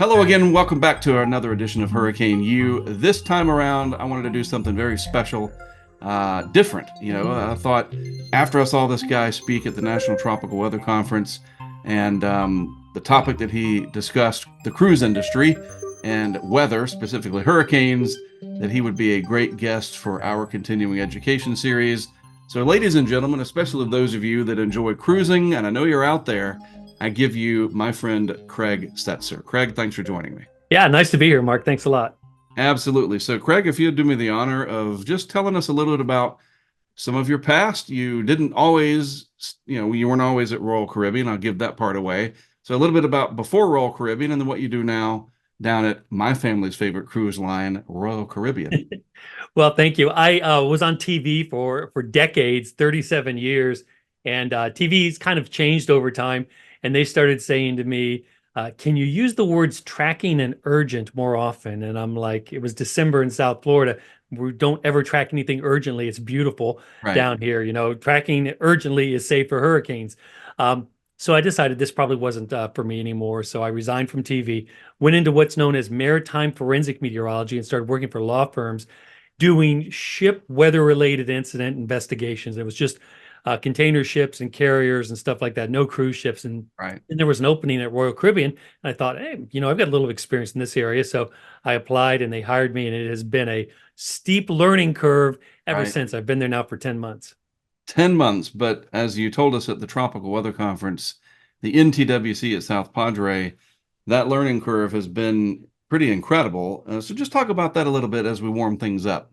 Hello again. Welcome back to another edition of Hurricane U. This time around, I wanted to do something very special, different. I thought after I saw this guy speak at the National Tropical Weather Conference and the topic that he discussed, the cruise industry and weather, specifically hurricanes, that he would be a great guest for our continuing education series. So, ladies and gentlemen, especially those of you that enjoy cruising, and I know you're out there, I give you my friend Craig Setzer. Craig, thanks for joining me. Yeah, nice to be here, Mark. Thanks a lot. Absolutely. So, Craig, if you'd do me the honor of just telling us a little bit about some of your past. You didn't always, you weren't always at Royal Caribbean. I'll give that part away. So, a little bit about before Royal Caribbean and then what you do now down at my family's favorite cruise line, Royal Caribbean. Well, thank you. I was on TV for decades, 37 years, and TV's kind of changed over time. And they started saying to me, can you use the words tracking and urgent more often? And I'm like, it was December in South Florida. We don't ever track anything urgently. It's beautiful Right. down here. Tracking urgently is safe for hurricanes. So I decided this probably wasn't for me anymore. So I resigned from TV, went into what's known as maritime forensic meteorology, and started working for law firms doing ship weather-related incident investigations. It was just container ships and carriers and stuff like that, no cruise ships. And, Right. and there was an opening at Royal Caribbean. And I thought, hey, I've got a little experience in this area. So I applied and they hired me. And it has been a steep learning curve ever Right. since. I've been there now for 10 months. 10 months. But as you told us at the Tropical Weather Conference, the NTWC at South Padre, that learning curve has been pretty incredible. So just talk about that a little bit as we warm things up.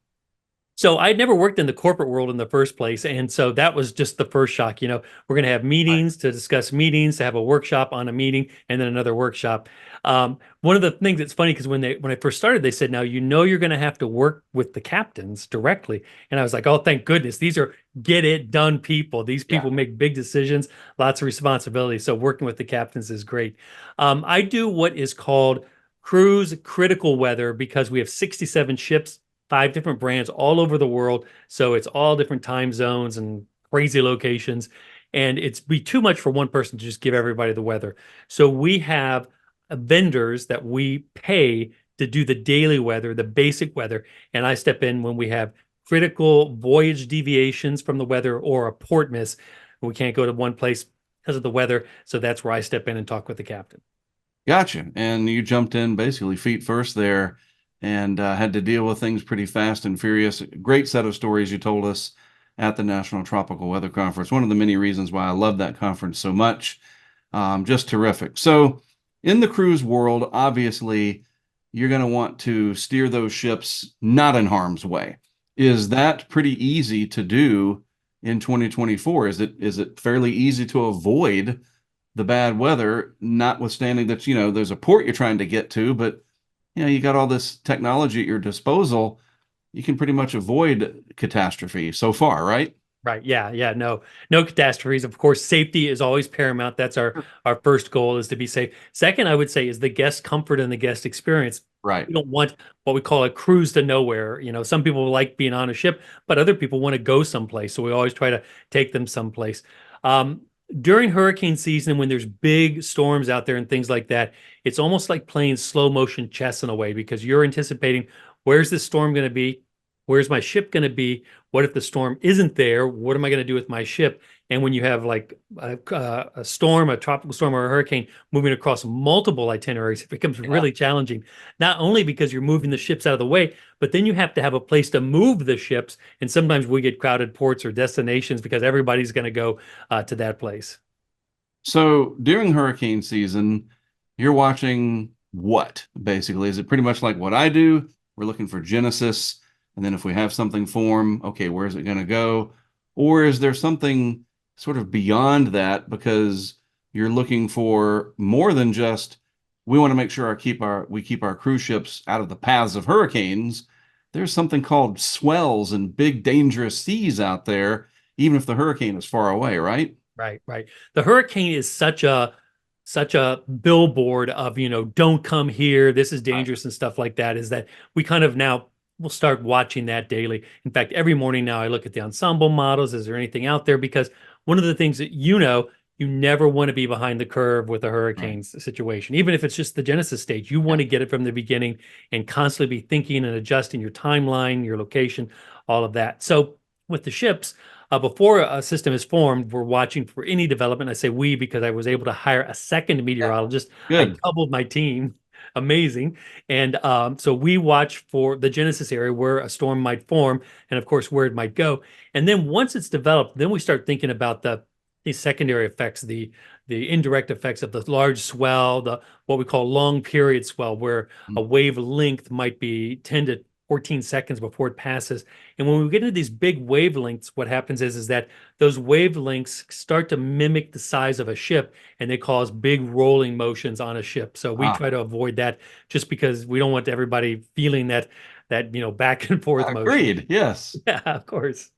So I'd never worked in the corporate world in the first place. And so that was just the first shock. We're going to have Right. meetings to discuss meetings, to have a workshop on a meeting, and then another workshop. One of the things that's funny, because when I first started, they said, now, you're going to have to work with the captains directly. And I was like, oh, thank goodness. These are get it done people. These Yeah. people make big decisions, lots of responsibility. So working with the captains is great. I do what is called cruise critical weather because we have 67 ships, 5 different brands all over the world. So it's all different time zones and crazy locations. And it's be too much for one person to just give everybody the weather. So we have vendors that we pay to do the daily weather, the basic weather. And I step in when we have critical voyage deviations from the weather or a port miss. We can't go to one place because of the weather. So that's where I step in and talk with the captain. Gotcha. And you jumped in basically feet first there and had to deal with things pretty fast and furious. Great set of stories you told us at the National Tropical Weather Conference. One of the many reasons why I love that conference so much. Just terrific. So, in the cruise world, obviously, you're going to want to steer those ships not in harm's way. Is that pretty easy to do in 2024? Is it fairly easy to avoid the bad weather, notwithstanding that, there's a port you're trying to get to, but you got all this technology at your disposal. You can pretty much avoid catastrophe so far, right? Right. Yeah. Yeah. No catastrophes. Of course, safety is always paramount. That's our first goal is to be safe. Second, I would say is the guest comfort and the guest experience. Right. We don't want what we call a cruise to nowhere. Some people like being on a ship, but other people want to go someplace. So we always try to take them someplace. During hurricane season, when there's big storms out there and things like that, it's almost like playing slow motion chess in a way because you're anticipating where's this storm going to be? Where's my ship going to be? What if the storm isn't there? What am I going to do with my ship? And when you have like a storm, a tropical storm or a hurricane moving across multiple itineraries, it becomes Yeah. really challenging. Not only because you're moving the ships out of the way, but then you have to have a place to move the ships. And sometimes we get crowded ports or destinations because everybody's going to go to that place. So during hurricane season, you're watching what basically? Is it pretty much like what I do? We're looking for Genesis. And then if we have something form, okay, where's it going to go? Or is there something sort of beyond that because you're looking for more than just we want to make sure we keep our cruise ships out of the paths of hurricanes. There's something called swells and big dangerous seas out there, even if the hurricane is far away, right? Right, right. The hurricane is such a billboard of, don't come here. This is Right. dangerous and stuff like that. Is that we kind of now will start watching that daily. In fact, every morning now I look at the ensemble models. Is there anything out there? Because one of the things that you never want to be behind the curve with a Right. hurricane situation. Even if it's just the genesis stage, you Yeah. want to get it from the beginning and constantly be thinking and adjusting your timeline, your location, all of that. So with the ships, before a system is formed, we're watching for any development. I say we because I was able to hire a second Yeah. meteorologist. I Good. doubled my team. Amazing. And so we watch for the genesis area where a storm might form and, of course, where it might go. And then once it's developed, then we start thinking about the secondary effects, the indirect effects of the large swell, the what we call long period swell, where a wave length might be 10 to 14 seconds before it passes. And when we get into these big wavelengths, what happens is that those wavelengths start to mimic the size of a ship and they cause big rolling motions on a ship. So we Ah, try to avoid that just because we don't want everybody feeling that back and forth motion. agreed. Yes. Yeah, of course.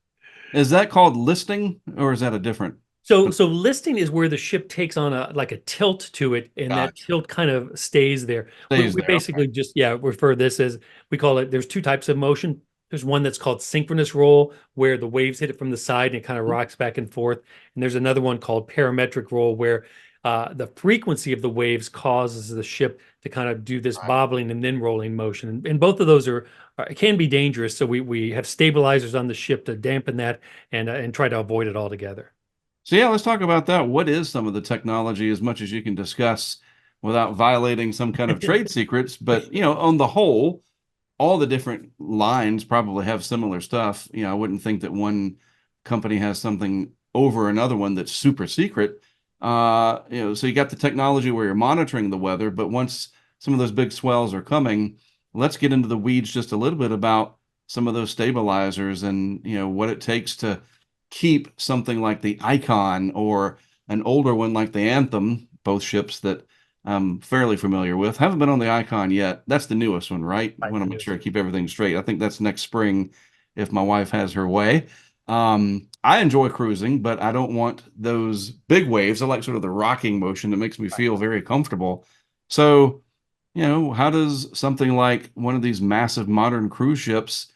Is that called listing or is that a different? So listing is where the ship takes on a like a tilt to it, and that Gotcha. tilt kind of stays there. We, Stays we there. Okay. basically just refer this as we call it. There's two types of motion. There's one that's called synchronous roll, where the waves hit it from the side and it kind of rocks back and forth. And there's another one called parametric roll, where the frequency of the waves causes the ship to kind of do this Right. bobbling and then rolling motion. And both of those can be dangerous. So we have stabilizers on the ship to dampen that and try to avoid it altogether. So yeah, let's talk about that. What is some of the technology as much as you can discuss without violating some kind of trade secrets? But on the whole, all the different lines probably have similar stuff. I wouldn't think that one company has something over another one that's super secret. So you got the technology where you're monitoring the weather, but once some of those big swells are coming, let's get into the weeds just a little bit about some of those stabilizers and what it takes to keep something like the Icon or an older one like the Anthem, both ships that I'm fairly familiar with. Haven't been on the Icon yet. That's the newest one, right? I Right, want the to make newest sure I one. keep everything straight. I think that's next spring if my wife has her way. I enjoy cruising, but I don't want those big waves. I like sort of the rocking motion that makes me Right. feel very comfortable. So, how does something like one of these massive modern cruise ships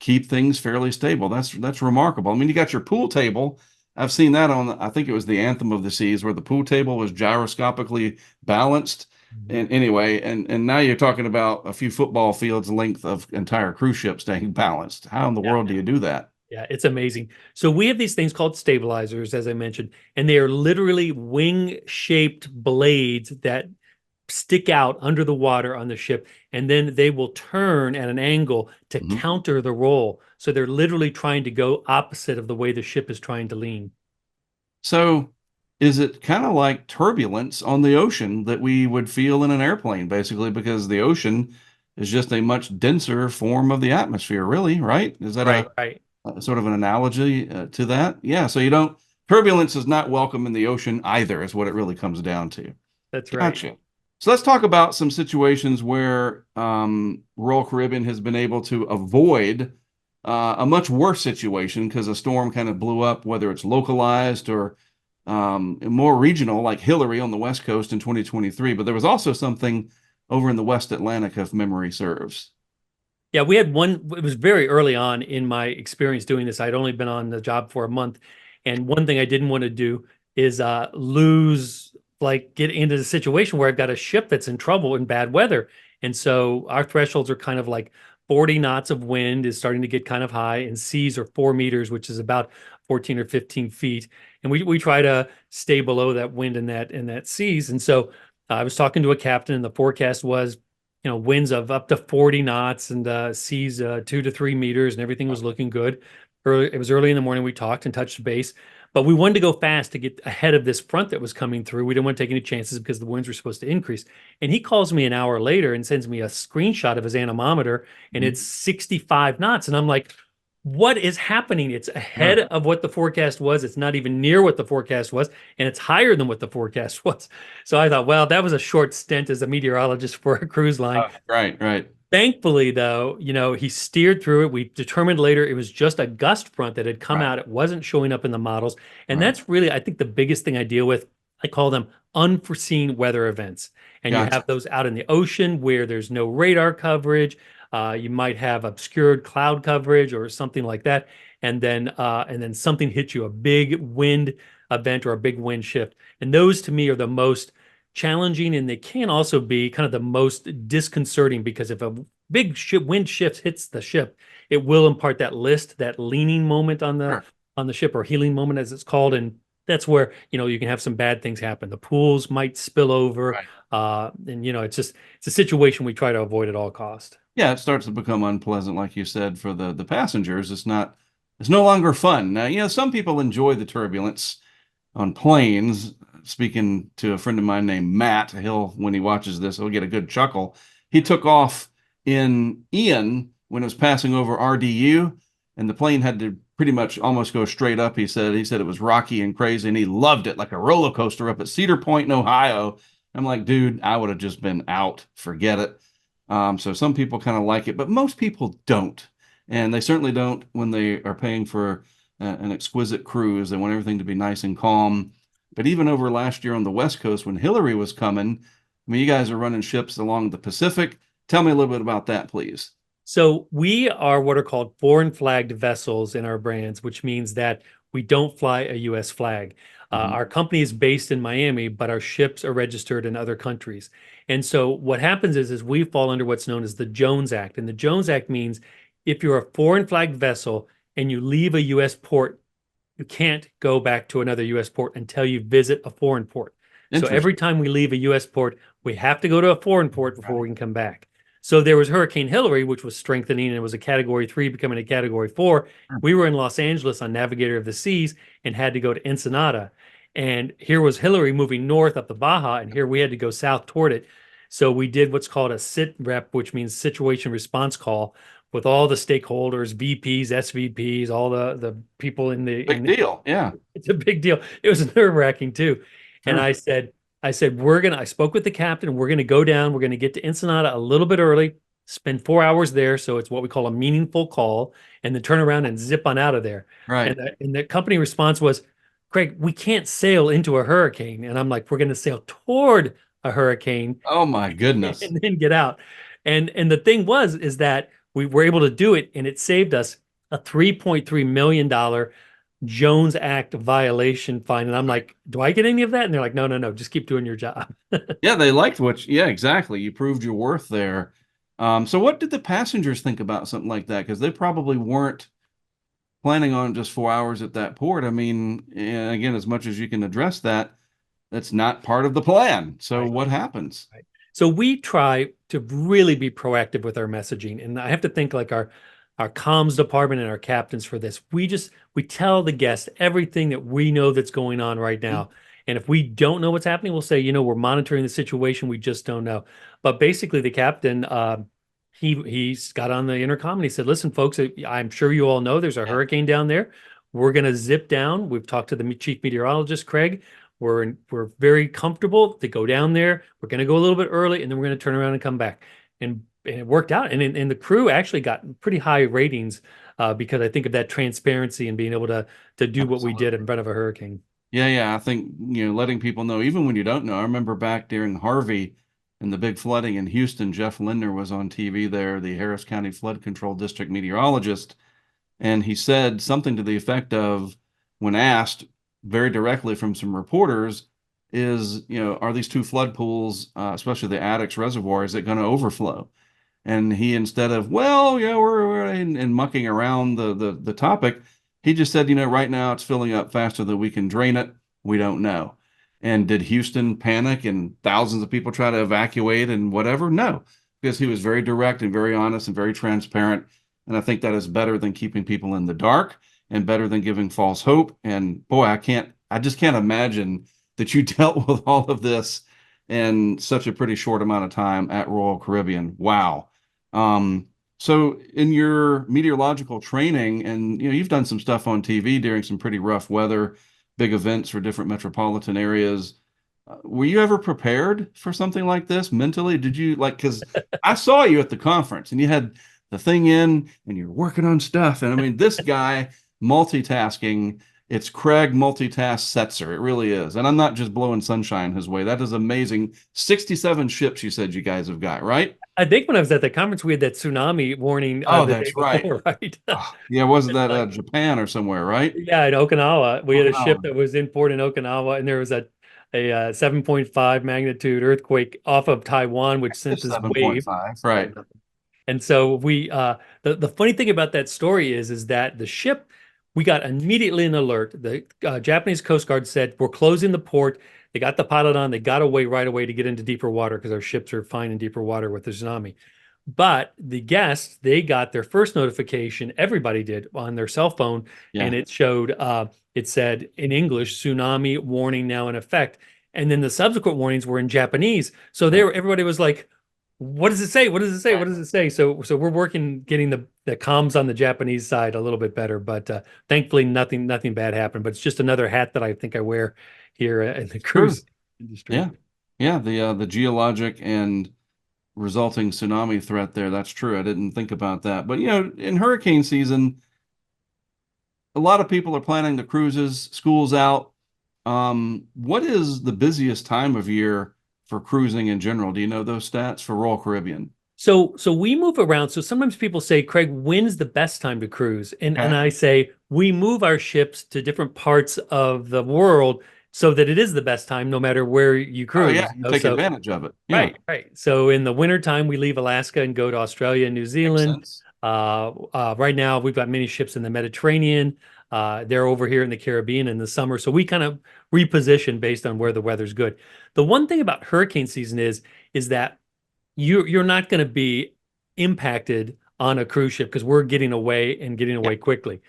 keep things fairly stable? That's remarkable. I mean, you got your pool table. I've seen that on, I think it was the Anthem of the Seas, where the pool table was gyroscopically balanced. Mhm. And anyway, and now you're talking about a few football fields length of entire cruise ship staying balanced. How in the Yeah. world do you do that? Yeah, it's amazing. So we have these things called stabilizers, as I mentioned, and they are literally wing-shaped blades that stick out under the water on the ship, and then they will turn at an angle to Mhm. counter the roll. So they're literally trying to go opposite of the way the ship is trying to lean. So, is it kind of like turbulence on the ocean that we would feel in an airplane, basically, because the ocean is just a much denser form of the atmosphere, really, right? Is that Right, right. a sort of an analogy to that? Yeah. So you don't, turbulence is not welcome in the ocean either, is what it really comes down to. That's right. Gotcha. So let's talk about some situations where Royal Caribbean has been able to avoid a much worse situation because a storm kind of blew up, whether it's localized or more regional, like Hillary on the West Coast in 2023. But there was also something over in the West Atlantic, if memory serves. Yeah, we had one, it was very early on in my experience doing this. I'd only been on the job for a month. And one thing I didn't want to do is get into the situation where I've got a ship that's in trouble in bad weather. And so our thresholds are kind of like 40 knots of wind is starting to get kind of high, and seas are 4 meters, which is about 14 or 15 feet. And we try to stay below that wind and that seas. And so I was talking to a captain, and the forecast was winds of up to 40 knots and seas 2 to 3 meters, and everything was looking good. It was early in the morning. We talked and touched base, but we wanted to go fast to get ahead of this front that was coming through. We didn't want to take any chances because the winds were supposed to increase. And he calls me an hour later and sends me a screenshot of his anemometer, and Mhm. it's 65 knots. And I'm like, what is happening? It's ahead Sure. of what the forecast was. It's not even near what the forecast was, and it's higher than what the forecast was. So I thought, well, that was a short stint as a meteorologist for a cruise line. Right, right. Thankfully, though, he steered through it. We determined later it was just a gust front that had come Right, out. It wasn't showing up in the models. And right. that's really, I think, the biggest thing I deal with. I call them unforeseen weather events. And you Gotcha. have those out in the ocean where there's no radar coverage. You might have obscured cloud coverage or something like that. And then something hits you, a big wind event or a big wind shift. And those to me are the most challenging, and they can also be kind of the most disconcerting, because if a big wind shift hits the ship, it will impart that list, that leaning moment Sure. on the ship, or healing moment as it's called. And that's where, you can have some bad things happen. The pools might spill over. Right. And it's a situation we try to avoid at all cost. Yeah, it starts to become unpleasant, like you said, for the passengers. It's no longer fun. Now, some people enjoy the turbulence on planes. Speaking to a friend of mine named Matt, when he watches this, he'll get a good chuckle. He took off in Ian when it was passing over RDU, and the plane had to pretty much almost go straight up. He said it was rocky and crazy, and he loved it like a roller coaster up at Cedar Point in Ohio. I'm like, dude, I would have just been out. Forget it. So some people kind of like it, but most people don't. And they certainly don't when they are paying for an exquisite cruise. They want everything to be nice and calm. But even over last year on the West Coast, when Hillary was coming, I mean, you guys are running ships along the Pacific. Tell me a little bit about that, please. So we are what are called foreign flagged vessels in our brands, which means that we don't fly a U.S. flag. Mhm. Our company is based in Miami, but our ships are registered in other countries. And so what happens is we fall under what's known as the Jones Act. And the Jones Act means if you're a foreign flagged vessel and you leave a U.S. port, you can't go back to another U.S. port until you visit a foreign port. So every Interesting. time we leave a U.S. port, we have to go to a foreign port before Right. we can come back. So there was Hurricane Hillary, which was strengthening, and it was a Category 3 becoming a Category 4. Sure. We were in Los Angeles on Navigator of the Seas and had to go to Ensenada. And here was Hillary moving north up the Baja, and here we had to go south toward it. So we did what's called a sit rep, which means situation response call, with all the stakeholders, VPs, SVPs, all the people Big deal. Yeah, it's a big deal. It was nerve-wracking too. And sure. I said, I spoke with the captain, we're gonna go down, we're gonna get to Ensenada a little bit early, spend 4 hours there. So it's what we call a meaningful call, and then turn around and zip on out of there. Right. And the company response was, Craig, we can't sail into a hurricane. And I'm like, we're gonna sail toward a hurricane Oh my goodness. and then get out. And the thing is that we were able to do it, and it saved us a $3.3 million Jones Act violation fine. And I'm like, do I get any of that? And they're like, no, no, no, just keep doing your job. Yeah, they liked yeah, exactly. You proved your worth there. So what did the passengers think about something like that? Because they probably weren't planning on just 4 hours at that port. I mean, and again, as much as you can address that, that's not part of the plan. So Right. what happens? Right. So we try to really be proactive with our messaging. And I have to think like our comms department and our captains for this. We tell the guests everything that we know that's going on right Mhm. now. And if we don't know what's happening, we'll say, we're monitoring the situation. We just don't know. But basically, the captain, he's got on the intercom and he said, "Listen, folks, I'm sure you all know there's a Yeah. hurricane down there. We're going to zip down. We've talked to the chief meteorologist, Craig. We're very comfortable to go down there. We're going to go a little bit early, and then we're going to turn around and come back." And it worked out. And the crew actually got pretty high ratings because I think of that transparency and being able to do what we did in Absolutely. front of a hurricane. Yeah, yeah. I think, letting people know, even when you don't know. I remember back during Harvey and the big flooding in Houston, Jeff Lindner was on TV there, the Harris County Flood Control District meteorologist. And he said something to the effect of, when asked very directly from some reporters, are these two flood pools, especially the Addicks Reservoir, is it going to overflow? And he, instead of, well, yeah, we're and mucking around the topic, he just said, right now it's filling up faster than we can drain it. We don't know. And did Houston panic and thousands of people try to evacuate and whatever? No, because he was very direct and very honest and very transparent. And I think that is better than keeping people in the dark and better than giving false hope. And boy, I just can't imagine that you dealt with all of this in such a pretty short amount of time at Royal Caribbean. Wow. So in your meteorological training, and you've done some stuff on TV during some pretty rough weather, big events for different metropolitan areas. Were you ever prepared for something like this mentally? Did you because I saw you at the conference and you had the thing in and you're working on stuff. And I mean, this guy multitasking It's Craig Multitask Setzer. It really is. And I'm not just blowing sunshine his way. That is amazing. 67 ships you said you guys have got, right? I think when I was at the conference, we had that tsunami warning Oh, the day that's right. before, right? Oh, yeah, wasn't It's that like, Japan or somewhere, right? yeah, in Okinawa, we had a ship Okinawa. that was in port in Okinawa, and there was a 7.5 magnitude earthquake off of Taiwan, which sent Just this wave. 7.5, right? And so the funny thing about that story is that the ship, we got immediately an alert. The Japanese Coast Guard said, we're closing the port. They got the pilot on. They got away right away to get into deeper water because our ships are fine in deeper water with the tsunami. But the guests, they got their first notification, everybody did on their cell phone, Yeah, and it said in English, tsunami warning now in effect. And then the subsequent warnings were in Japanese. So right, everybody was like, what does it say? What does it say? What right. does it say? So we're working getting the comms on the Japanese side a little bit better, but thankfully nothing bad happened. But it's just another hat that I think I wear here in the True. cruise industry. Yeah. Yeah, the geologic and resulting tsunami threat there. That's true. I didn't think about that. But in hurricane season, a lot of people are planning the cruises, school's out. What is the busiest time of year for cruising in general? Do you know those stats for Royal Caribbean? So we move around. So sometimes people say, Craig, when's the best time to cruise? And Okay. I say we move our ships to different parts of the world so that it is the best time no matter where you Oh yeah, cruise. you take So advantage of it. Yeah, right, right. So in the wintertime, we leave Alaska and go to Australia and New makes Zealand. sense. Right now, we've got many ships in the Mediterranean. They're over here in the Caribbean in the summer. So we kind of reposition based on where the weather's good. The one thing about hurricane season is that you're not going to be impacted on a cruise ship because we're getting away and getting Yeah. away quickly.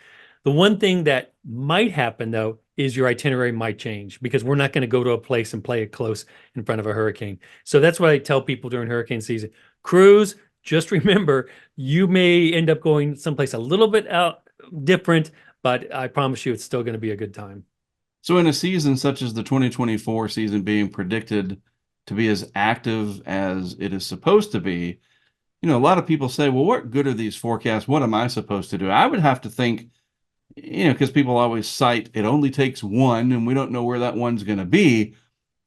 The one thing that might happen though is your itinerary might change because we're not going to go to a place and play it close in front of a hurricane. So that's what I tell people during hurricane season. Cruise, just remember you may end up going someplace a little bit out different, but I promise you it's still going to be a good time. So in a season such as the 2024 season being predicted to be as active as it is supposed to be, a lot of people say, well, what good are these forecasts? What am I supposed to do? I would have to think, because people always cite it only takes one and we don't know where that one's going to be.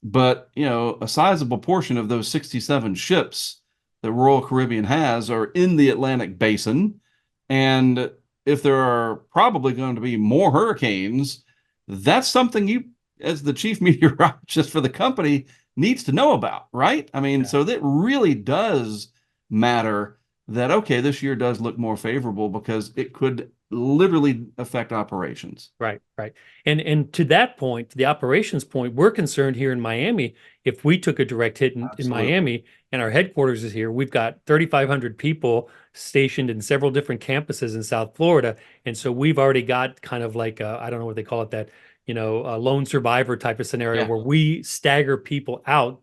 But, a sizable portion of those 67 ships that Royal Caribbean has are in the Atlantic basin. And if there are probably going to be more hurricanes, that's something you, as the chief meteorologist for the company, needs to know about, right? I mean, Yeah. so that really does matter that, okay, this year does look more favorable because it could literally affect operations. Right, right. And to that point, to the operations point, we're concerned here in Miami. If we took a direct hit in Absolutely. Miami and our headquarters is here, we've got 3,500 people stationed in several different campuses in South Florida. And so we've already got kind of like I don't know what they call it, that, a lone survivor type of scenario Yeah. where we stagger people out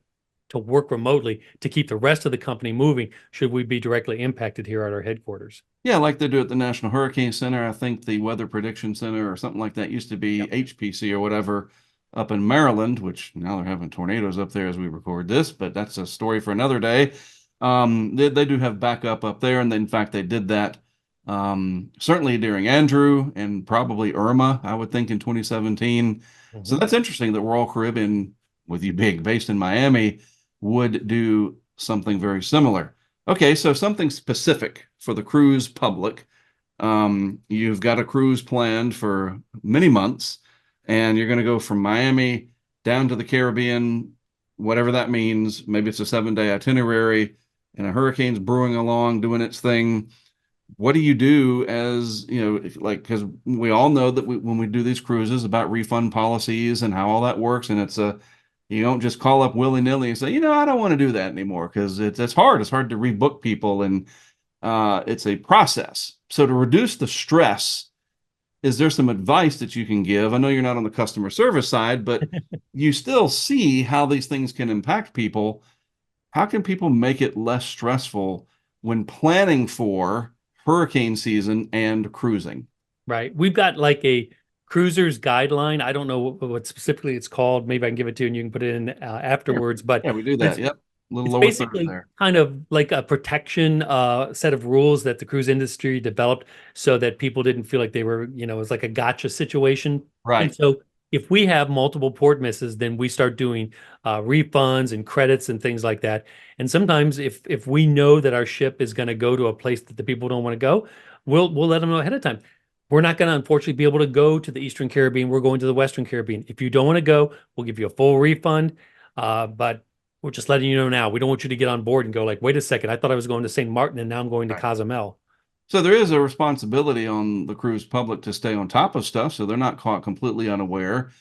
to work remotely to keep the rest of the company moving should we be directly impacted here at our headquarters. Yeah, like they do at the National Hurricane Center. I think the Weather Prediction Center or something like that used to be Yep. HPC or whatever up in Maryland, which now they're having tornadoes up there as we record this, but that's a story for another day. They do have backup up there. And in fact, they did that certainly during Andrew and probably Irma, I would think in 2017. So Mhm. that's interesting that Royal Caribbean, with you being based in Miami, would do something very similar. Okay, so something specific for the cruise public. You've got a cruise planned for many months, and you're going to go from Miami down to the Caribbean, whatever that means. Maybe it's a 7-day itinerary, and a hurricane's brewing along, doing its thing. What do you do as, like, because we all know that when we do these cruises about refund policies and how all that works, and you don't just call up willy-nilly and say, I don't want to do that anymore because it's hard. It's hard to rebook people, and it's a process. So to reduce the stress, is there some advice that you can give? I know you're not on the customer service side, but you still see how these things can impact people. How can people make it less stressful when planning for hurricane season and cruising? Right. We've got like a cruiser's guideline. I don't know what specifically it's called. Maybe I can give it to you and you can put it in Sure. afterwards. But Yeah, we do that. it's Yep. A little it's lower third basically there. kind of like a protection set of rules that the cruise industry developed so that people didn't feel like they were, it was like a gotcha situation And Right. so if we have multiple port misses, then we start doing refunds and credits and things like that. And sometimes if we know that our ship is going to go to a place that the people don't want to go, we'll let them know ahead of time. We're not going to unfortunately be able to go to the Eastern Caribbean. We're going to the Western Caribbean. If you don't want to go, we'll give you a full refund. But we're just letting you know now. We don't want you to get on board and go like, wait a second, I thought I was going to St. Martin and now I'm going to Right. Cozumel. So there is a responsibility on the cruise public to stay on top of stuff so they're not caught completely unaware.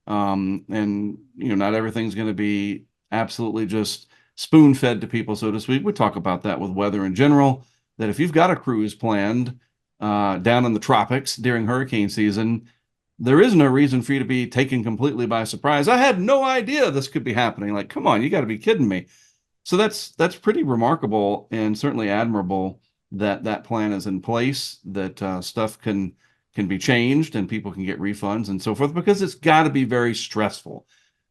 And not everything's going to be absolutely just spoon fed to people, so to speak. We talk about that with weather in general, that if you've got a cruise planned down in the tropics during hurricane season, there is no reason for you to be taken completely by surprise. I had no idea this could be happening. Like, come on, you got to be kidding me. So that's pretty remarkable and certainly admirable that that plan is in place, that stuff can be changed and people can get refunds and so forth, because it's got to be very stressful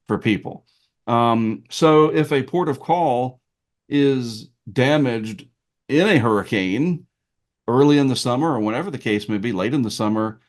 for people. So if a port of call is damaged in a hurricane early in the summer or whenever the case may be, late in the summer,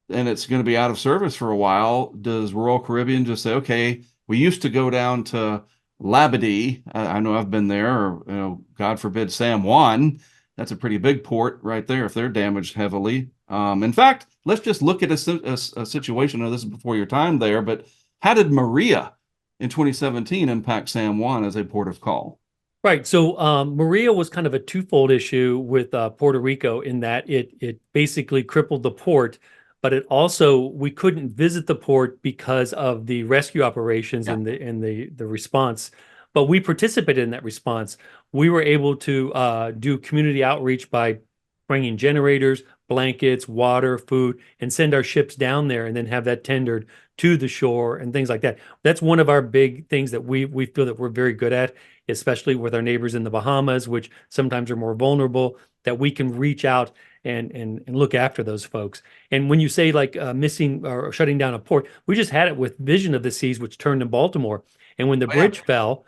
and it's going to be out of service for a while, does Royal Caribbean just say, okay, we used to go down to Labadee. I know I've been there, or God forbid, San Juan. That's a pretty big port right there if they're damaged heavily. In fact, let's just look at a situation. I know this is before your time there, but how did Maria in 2017 impact San Juan as a port of call? Right. So Maria was kind of a twofold issue with Puerto Rico in that it basically crippled the port, but it also we couldn't visit the port because of the rescue operations Yeah. and the response. But we participated in that response. We were able to do community outreach by bringing generators, blankets, water, food, and send our ships down there, and then have that tendered to the shore and things like that. That's one of our big things that we feel that we're very good at, especially with our neighbors in the Bahamas, which sometimes are more vulnerable, that we can reach out and look after those folks. And when you say like missing or shutting down a port, we just had it with Vision of the Seas, which turned in Baltimore. And when the Oh, yeah. bridge fell,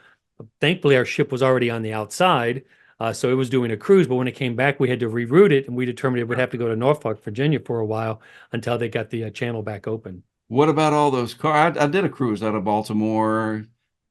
thankfully our ship was already on the outside. So it was doing a cruise, but when it came back, we had to reroute it, and we determined it would have to go to Norfolk, Virginia for a while until they got the channel back open. What about all those cars? I did a cruise out of Baltimore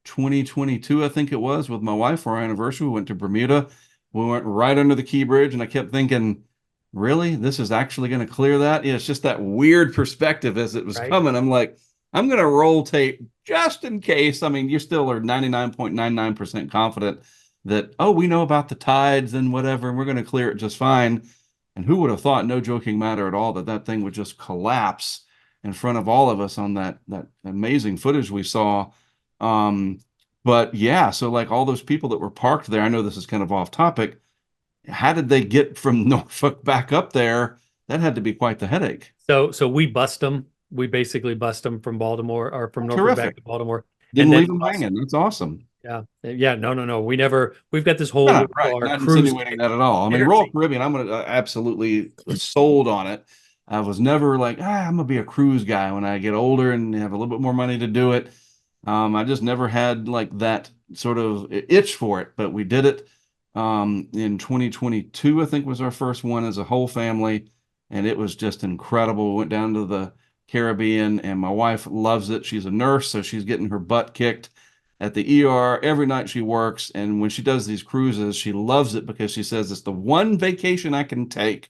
2022, I think it was, with my wife for our anniversary. We went to Bermuda. We went right under the Key Bridge, and I kept thinking, really? This is actually going to clear that? Yeah, it's just that weird perspective as it was Right. coming. I'm like, I'm going to roll tape just in case. I mean, you still are 99.99% confident that, oh, we know about the tides and whatever, and we're going to clear it just fine. And who would have thought, no joking matter at all, that that thing would just collapse in front of all of us on that amazing footage we saw. Um, but yeah, so like all those people that were parked there, I know this is kind of off topic. How did they get from Norfolk back up there? That had to be quite the headache. So we bust them. We basically bust them from Baltimore or from Oh, Norfolk back terrific. to Baltimore. And Didn't then leave them also, hanging. That's awesome. yeah, yeah, no. We never, we've got this No, whole, no, what we right. call our Not cruise insinuating that at all. I mean, Royal energy. Caribbean, I'm gonna absolutely sold on it. I was never like, I'm gonna be a cruise guy when I get older and have a little bit more money to do it. I just never had like that sort of itch for it, but we did it in 2022, I think was our first one as a whole family, and it was just incredible. We went down to the Caribbean, and my wife loves it. She's a nurse, so she's getting her butt kicked at the ER every night she works. And when she does these cruises, she loves it because she says it's the one vacation I can take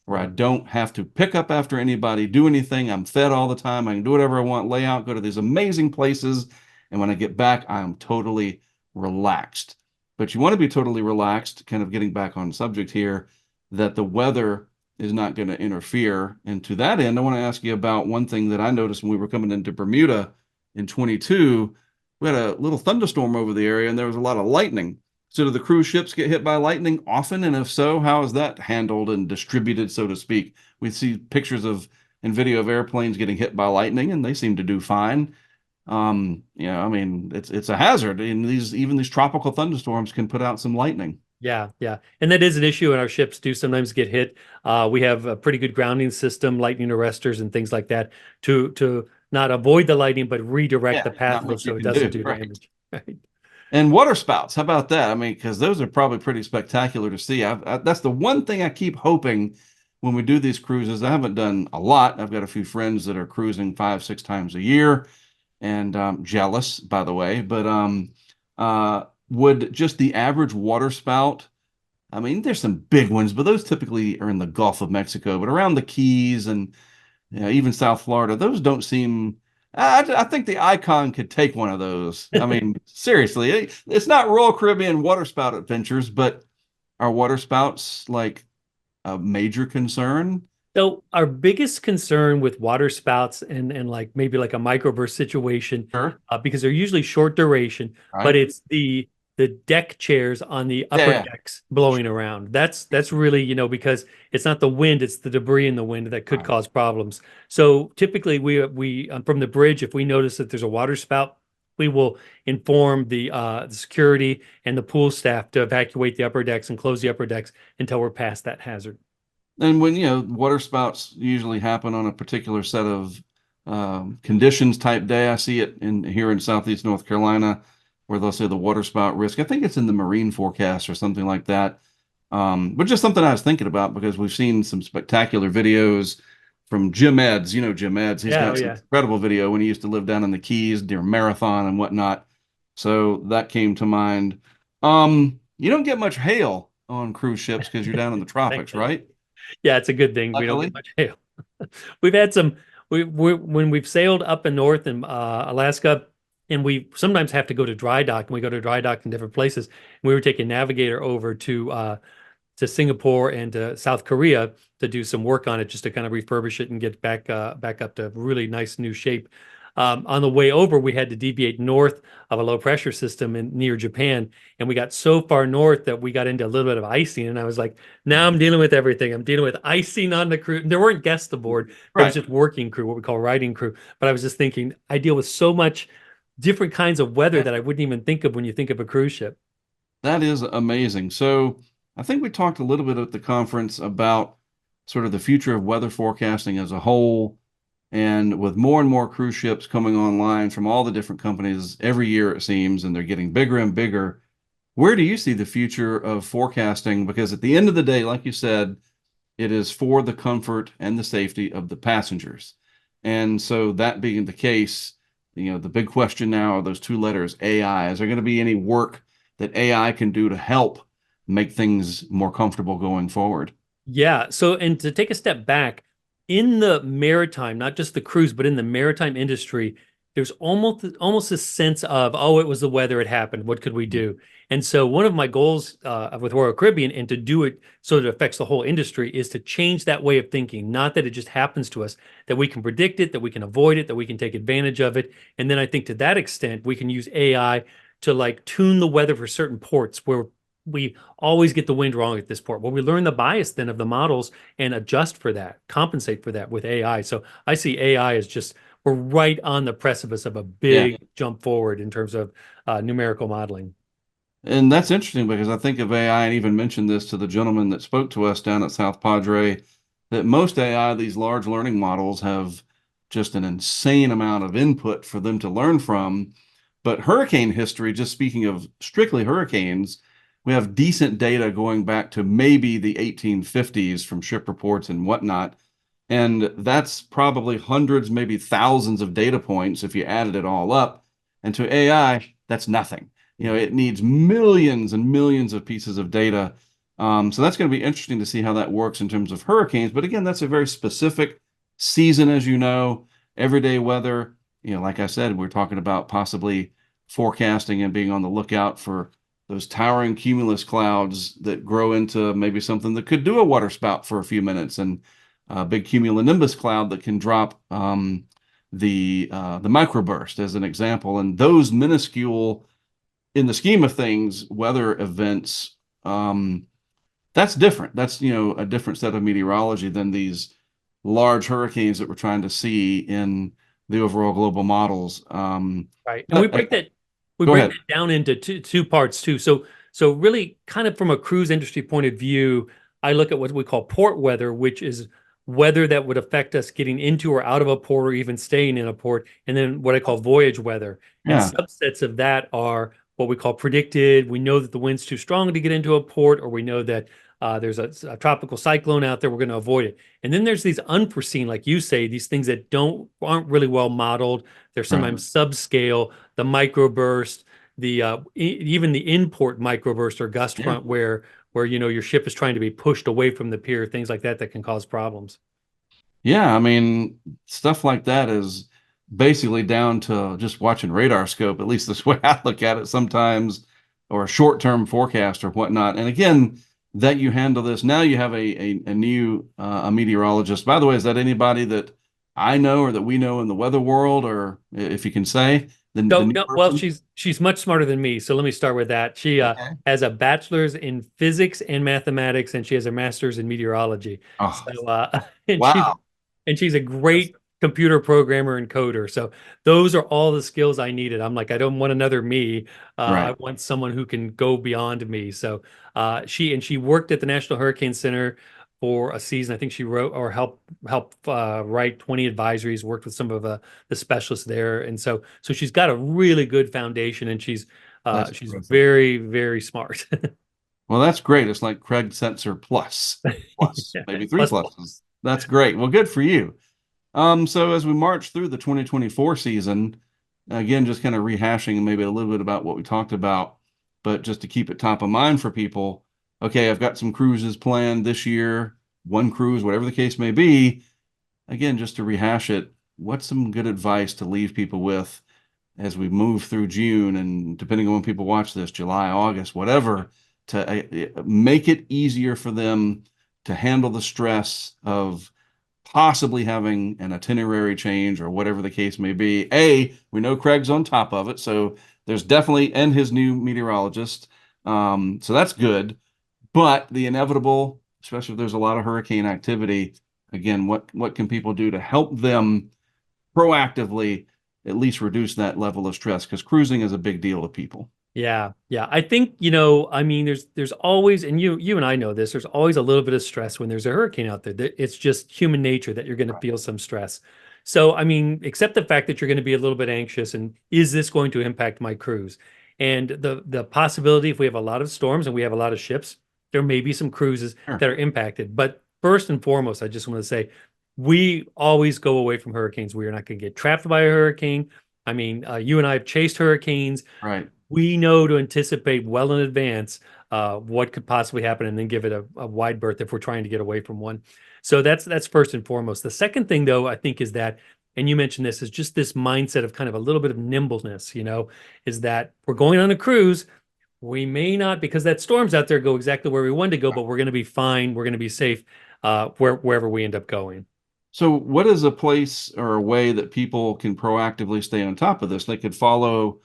where I don't have to pick up after anybody, do anything. I'm fed all the time. I can do whatever I want, lay out, go to these amazing places. And when I get back, I am totally relaxed. But you want to be totally relaxed, kind of getting back on subject here, that the weather is not going to interfere. And to that end, I want to ask you about one thing that I noticed when we were coming into Bermuda in 22. We had a little thunderstorm over the area and there was a lot of lightning. So do the cruise ships get hit by lightning often? And if so, how is that handled and distributed, so to speak? We see pictures of and video of airplanes getting hit by lightning, and they seem to do fine. I mean, it's a hazard. And even these tropical thunderstorms can put out some lightning. Yeah, yeah. And that is an issue, and our ships do sometimes get hit. We have a pretty good grounding system, lightning arresters and things like that to not avoid the lightning, but redirect Yeah, the not pathway much you so it can doesn't do, do right? damage. Right. And water spouts, how about that? I mean, because those are probably pretty spectacular to see. That's the one thing I keep hoping when we do these cruises, I haven't done a lot. I've got a few friends that are cruising 5, 6 times a year, and jealous, by the way. But would just the average water spout? I mean, there's some big ones, but those typically are in the Gulf of Mexico. But around the Keys and even South Florida, those don't seem. I think the Icon could take one of those. I mean, seriously, it's not Royal Caribbean water spout adventures, but are water spouts like a major concern? So our biggest concern with water spouts and like maybe like a microburst situation, Sure. because they're usually short duration, but Right. it's the deck chairs on the Yeah, upper yeah. decks blowing around. That's really, because it's not the wind, it's the debris in the wind that could Right. cause problems. So typically we from the bridge, if we notice that there's a water spout, we will inform the security and the pool staff to evacuate the upper decks and close the upper decks until we're past that hazard. And when, water spouts usually happen on a particular set of conditions type day. I see it in here in Southeast North Carolina where they'll say the water spout risk. I think it's in the marine forecast or something like that. But just something I was thinking about because we've seen some spectacular videos from Jim Eds. You know, Jim Eds, he's Yeah, oh got some yeah. incredible video when he used to live down in the Keys near Marathon and whatnot. So that came to mind. You don't get much hail on cruise ships because you're down in the tropics, Thankfully. right? Yeah, it's a good thing we don't get Luckily. much hail. We've had some when we've sailed up and north in Alaska, and we sometimes have to go to dry dock, and we go to dry dock in different places. We were taking Navigator over to Singapore and to South Korea to do some work on it, just to kind of refurbish it and get back up to really nice new shape. On the way over, we had to deviate north of a low pressure system near Japan, and we got so far north that we got into a little bit of icing. And I was like, now I'm dealing with everything. I'm dealing with icing on the crew. There weren't guests aboard; there was Right. just working crew, what we call riding crew. But I was just thinking, I deal with so much different kinds of weather Yeah. that I wouldn't even think of when you think of a cruise ship. That is amazing. So I think we talked a little bit at the conference about sort of the future of weather forecasting as a whole. And with more and more cruise ships coming online from all the different companies every year, it seems, and they're getting bigger and bigger, where do you see the future of forecasting? Because at the end of the day, like you said, it is for the comfort and the safety of the passengers. And so that being the case, the big question now are those two letters, AI. Is there going to be any work that AI can do to help make things more comfortable going forward? Yeah. So, and to take a step back, in the maritime, not just the cruise, but in the maritime industry, there's almost a sense of, oh, it was the weather, it happened. What could we do? And so, one of my goals with Royal Caribbean and to do it so that it affects the whole industry is to change that way of thinking. Not that it just happens to us, that we can predict it, that we can avoid it, that we can take advantage of it. And then I think to that extent, we can use AI to like tune the weather for certain ports where we always get the wind wrong at this port. Well, we learn the bias then of the models and adjust for that, compensate for that with AI. So I see AI as just, we're right on the precipice of a Yeah. big jump forward in terms of numerical modeling. And that's interesting because I think of AI and even mentioned this to the gentleman that spoke to us down at South Padre, that most AI, these large learning models, have just an insane amount of input for them to learn from. But hurricane history, just speaking of strictly hurricanes, we have decent data going back to maybe the 1850s from ship reports and whatnot. And that's probably hundreds, maybe thousands of data points if you added it all up. And to AI, that's nothing. Mhm. It needs millions and millions of pieces of data. So that's going to be interesting to see how that works in terms of hurricanes. But again, that's a very specific season, as you know, everyday weather. Like I said, we're talking about possibly forecasting and being on the lookout for those towering cumulus clouds that grow into maybe something that could do a water spout for a few minutes, and a big cumulonimbus cloud that can drop the microburst as an example. And those minuscule, in the scheme of things, weather events, that's different. That's, a different set of meteorology than these large hurricanes that we're trying to see in the overall global models. Right. And But we go break ahead. that down into two parts too. So really kind of from a cruise industry point of view, I look at what we call port weather, which is weather that would affect us getting into or out of a port or even staying in a port, and then what I call voyage weather. And Yeah. subsets of that are what we call predicted. We know that the wind's too strong to get into a port, or we know that There's a tropical cyclone out there. We're going to avoid it. And then there's these unforeseen, like you say, these things that aren't really well modeled. They're Right. sometimes subscale, the microburst, even the import microburst or gust Yeah. front where your ship is trying to be pushed away from the pier, things like that can cause problems. Yeah, I mean, stuff like that is basically down to just watching radar scope, at least this way I look at it sometimes, or a short-term forecast or whatnot. And again, that you handle this, now you have a new a meteorologist. By the way, is that anybody that I know or that we know in the weather world, or if you can say, the No, new no, well, person? she's much smarter than me. So let me start with that. She Okay. has a bachelor's in physics and mathematics, and she has a master's in meteorology. Oh, So and wow. she's a great computer programmer and coder. So those are all the skills I needed. I'm like, I don't want another me. I Right. want someone who can go beyond me. So she worked at the National Hurricane Center for a season. I think she wrote or helped write 20 advisories, worked with some of the specialists there. And so she's got a really good foundation and That's she's terrific. very, very smart. Well, that's great. It's like Craig Setzer plus, Yeah. maybe three Plus, pluses. plus. That's great. Well, good for you. So as we march through the 2024 season, again, just kind of rehashing maybe a little bit about what we talked about, but just to keep it top of mind for people. Okay, I've got some cruises planned this year, one cruise, whatever the case may be. Again, just to rehash it, what's some good advice to leave people with as we move through June and depending on when people watch this, July, August, whatever, to make it easier for them to handle the stress of possibly having an itinerary change or whatever the case may be. We know Craig's on top of it, so there's definitely, and his new meteorologist. So that's good. But the inevitable, especially if there's a lot of hurricane activity, again, what can people do to help them proactively at least reduce that level of stress? Because cruising is a big deal to people. Yeah, yeah. I think, I mean, there's always, and you and I know this, there's always a little bit of stress when there's a hurricane out there. It's just human nature that you're going to Right. feel some stress. So, I mean, accept the fact that you're going to be a little bit anxious and is this going to impact my cruise? And the possibility, if we have a lot of storms and we have a lot of ships, there may be some cruises Sure. that are impacted. But first and foremost, I just want to say we always go away from hurricanes. We are not going to get trapped by a hurricane. I mean, you and I have chased hurricanes. Right. We know to anticipate well in advance what could possibly happen and then give it a wide berth if we're trying to get away from one. So that's first and foremost. The second thing, though, I think is that, and you mentioned this, is just this mindset of kind of a little bit of nimbleness, is that we're going on a cruise. We may not, because that storm's out there, go exactly where we wanted to go, but we're going to be fine. We're going to be safe wherever we end up going. So, what is a place or a way that people can proactively stay on top of this? They could follow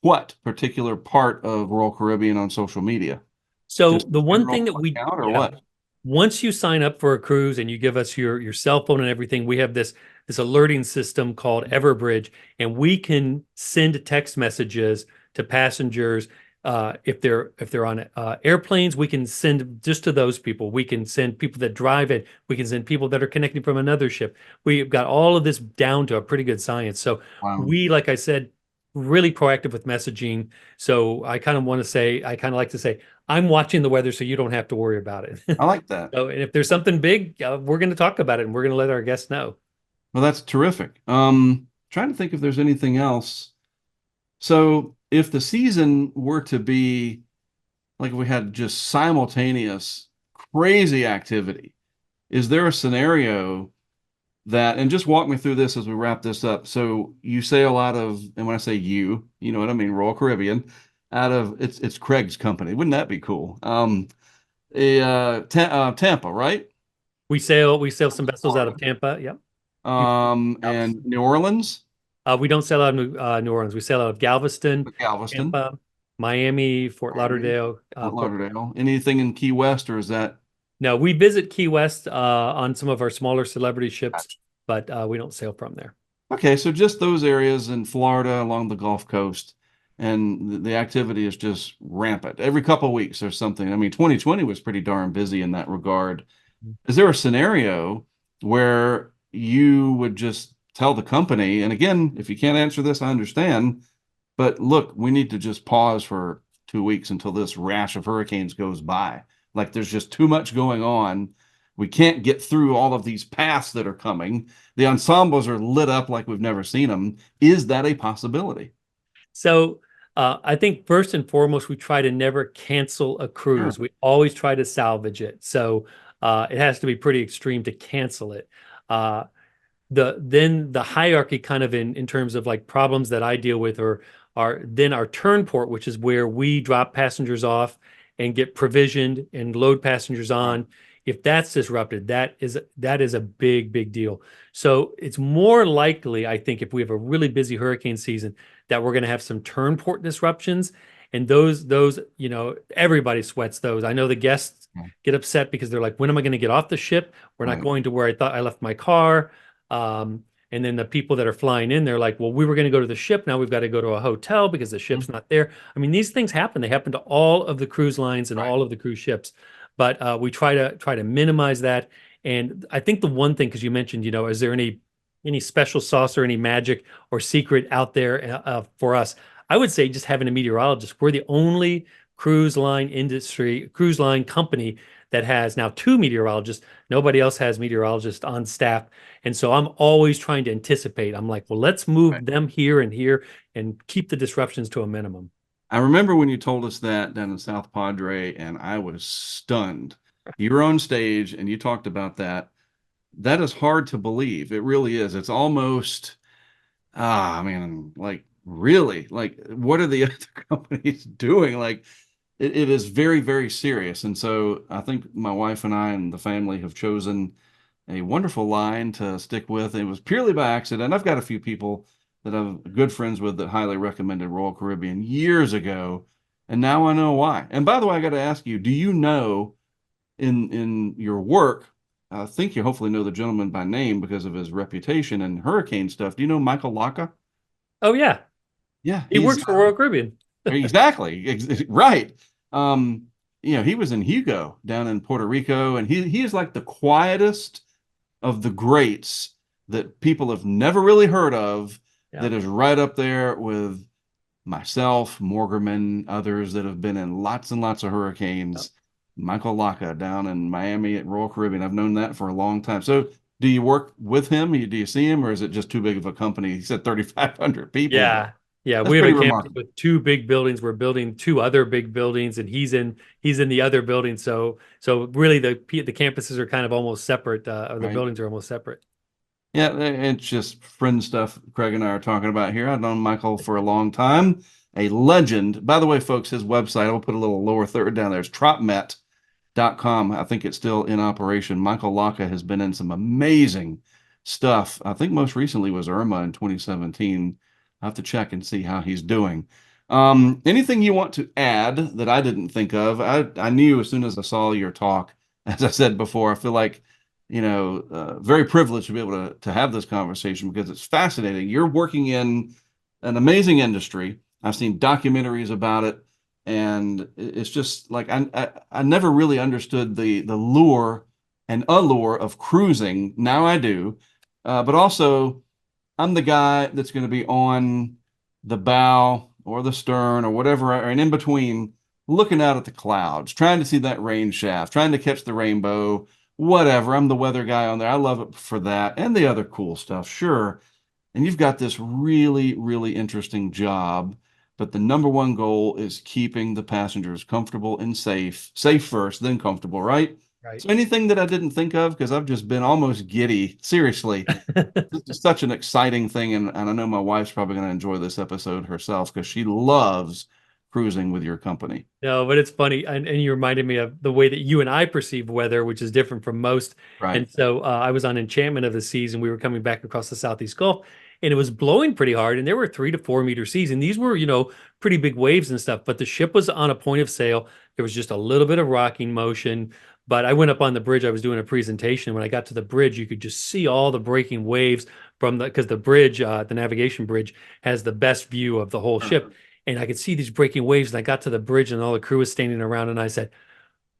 what particular part of Royal Caribbean on social media? So Just the one general thing that point out or yeah, what? once you sign up for a cruise and you give us your cell phone and everything, we have this alerting system called Everbridge, and we can send text messages to passengers. If they're on airplanes, we can send just to those people. We can send people that drive it. We can send people that are connecting from another ship. We've got all of this down to a pretty good science. So Wow. we, like I said, really proactive with messaging. So I kind of want to say, I kind of like to say, I'm watching the weather so you don't have to worry about it. I like that. So, and if there's something big, we're going to talk about it and we're going to let our guests know. Well, that's terrific. Trying to think if there's anything else. So, if the season were to be like if we had just simultaneous crazy activity, is there a scenario that, and just walk me through this as we wrap this up. So you say a lot of, and when I say you know what I mean, Royal Caribbean, out of it's Craig's company. Wouldn't that be cool? Tampa, right? We sail some vessels out Florida. of Tampa. Yep. Houston, And Galveston. New Orleans, We don't sail out of New Orleans. We sail out of Galveston, Galveston, Tampa, Miami, Fort Miami, Lauderdale, Fort Port. Lauderdale. Anything in Key West, or is that? No, we visit Key West on some of our smaller celebrity ships, but we don't sail from there. Okay, so just those areas in Florida along the Gulf Coast, and the activity is just rampant. Every couple of weeks there's something. I mean, 2020 was pretty darn busy in that regard. Is there a scenario where you would just tell the company, and again, if you can't answer this, I understand, but look, we need to just pause for 2 weeks until this rash of hurricanes goes by. like there's just too much going on. We can't get through all of these paths that are coming. The ensembles are lit up like we've never seen them. Is that a possibility? So I think first and foremost, we try to never cancel a Sure. cruise. We always try to salvage it. So it has to be pretty extreme to cancel it. Uh, then the hierarchy kind of in terms of like problems that I deal with are then our turn port, which is where we drop passengers off and get provisioned and load passengers Right. on. If that's disrupted, that is a big deal. So it's more likely, I think, if we have a really busy hurricane season, that we're going to have some turn port disruptions. And those, everybody sweats those. I know the guests get upset because they're like, when am I going to get off the ship? We're not Right. going to where I thought I left my car. And then the people that are flying in, they're like, well, we were going to go to the ship. Now we've got to go to a hotel because the ship's not there. I mean, these things happen. They happen to all of the cruise lines and Right. all of the cruise ships. But we try to minimize that. And I think the one thing, because you mentioned, is there any special sauce or any magic or secret out there for us? I would say just having a meteorologist. We're the only cruise line company that has now two meteorologists. Nobody else has meteorologists on staff. And so I'm always trying to anticipate. I'm like, well, let's Right. move them here and here and keep the disruptions to a minimum. I remember when you told us that down in South Padre, and I was stunned. You were on stage and you talked about that. That is hard to believe. It really is. It's almost, I mean, like, really, like, what are the other companies doing? Like, it is very, very serious. And so I think my wife and I and the family have chosen a wonderful line to stick with. It was purely by accident. I've got a few people that I'm good friends with that highly recommended Royal Caribbean years ago, and now I know why. And by the way, I got to ask you, do you know in your work? I think you hopefully know the gentleman by name because of his reputation and hurricane stuff. Do you know Michael Laka? Oh yeah, Yeah, he he's works for Royal Caribbean. exactly right. Um, he was in Hugo down in Puerto Rico, and he is like the quietest of the greats that people have never really heard of, Yeah. that is right up there with myself, Morgerman, others that have been in lots and lots of hurricanes. Michael Laka down in Miami at Royal Caribbean. I've known that for a long time. So do you work with him? Do you see him, or is it just too big of a company? He said 3,500 people, but Yeah. Yeah, that's we have a pretty campus remarkable, with two big buildings. We're building two other big buildings, and he's in the other building. So really, the campuses are kind of almost separate, or the right? buildings are almost separate. Yeah, it's just friend stuff Craig and I are talking about here. I've known Michael for a long time, a legend. By the way, folks, his website, I'll put a little lower third down there, is tropmet.com. I think it's still in operation. Michael Laka has been in some amazing stuff. I think most recently was Irma in 2017. I have to check and see how he's doing. Anything you want to add that I didn't think of? I knew as soon as I saw your talk, as I said before, I feel like, very privileged to be able to have this conversation because it's fascinating. You're working in an amazing industry. I've seen documentaries about it, and it's just like I never really understood the lure and allure of cruising. Now I do, but also I'm the guy that's going to be on the bow or the stern or whatever, and in between, looking out at the clouds, trying to see that rain shaft, trying to catch the rainbow, whatever. I'm the weather guy on there. I love it for that and the other cool stuff, sure. And you've got this really, really interesting job, but the number one goal is keeping the passengers comfortable and safe. Safe first, then comfortable, right? Right. So anything that I didn't think of, because I've just been almost giddy. Seriously, this is such an exciting thing, and I know my wife's probably going to enjoy this episode herself because she loves cruising with your company. No, but it's funny, and you reminded me of the way that you and I perceive weather, which is different from most. Right. And so I was on Enchantment of the Seas, and we were coming back across the Southeast Gulf, and it was blowing pretty hard, and there were 3 to 4 meter seas, and these were, pretty big waves and stuff. But the ship was on a point of sail. There was just a little bit of rocking motion. But I went up on the bridge. I was doing a presentation. When I got to the bridge, you could just see all the breaking waves because the bridge, the navigation bridge, has the best view of the whole ship, and I could see these breaking waves. And I got to the bridge, and all the crew was standing around, and I said,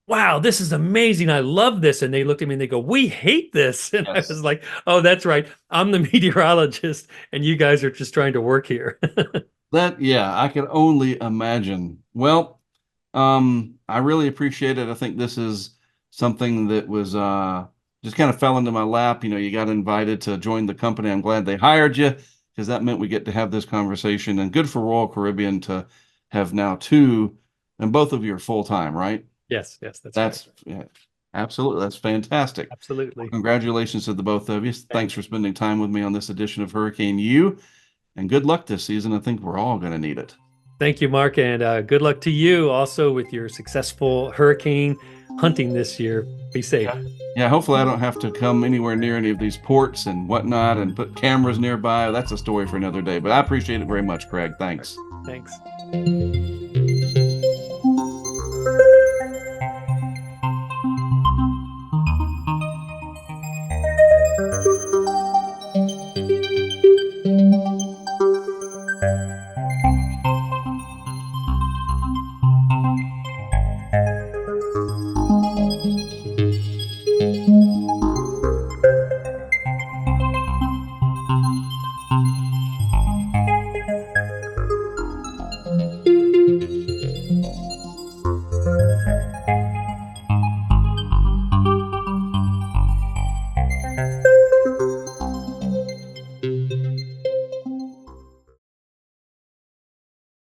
"Wow, this is amazing! I love this." And they looked at me and they go, "We hate this." And I Yes. was like, "Oh, that's right. I'm the meteorologist, and you guys are just trying to work here." Yeah, I can only imagine. Well, I really appreciate it. I think this is something that was just kind of fell into my lap. You got invited to join the company. I'm glad they hired you because that meant we get to have this conversation. And good for Royal Caribbean to have now two, and both of you are full time, right? Yes, yes, that's That's correct. yeah, absolutely, that's fantastic. Well, Absolutely. congratulations to the both of you. Thanks Thank for you. spending time with me on this edition of Hurricane U, and good luck this season. I think we're all going to need it. Thank you, Mark, and good luck to you also with your successful hurricane hunting this year. Be safe. Yeah. Yeah, hopefully I don't have to come anywhere near any of these ports and whatnot and put cameras nearby. That's a story for another day, but I appreciate it very much, Craig. Thanks. Thanks.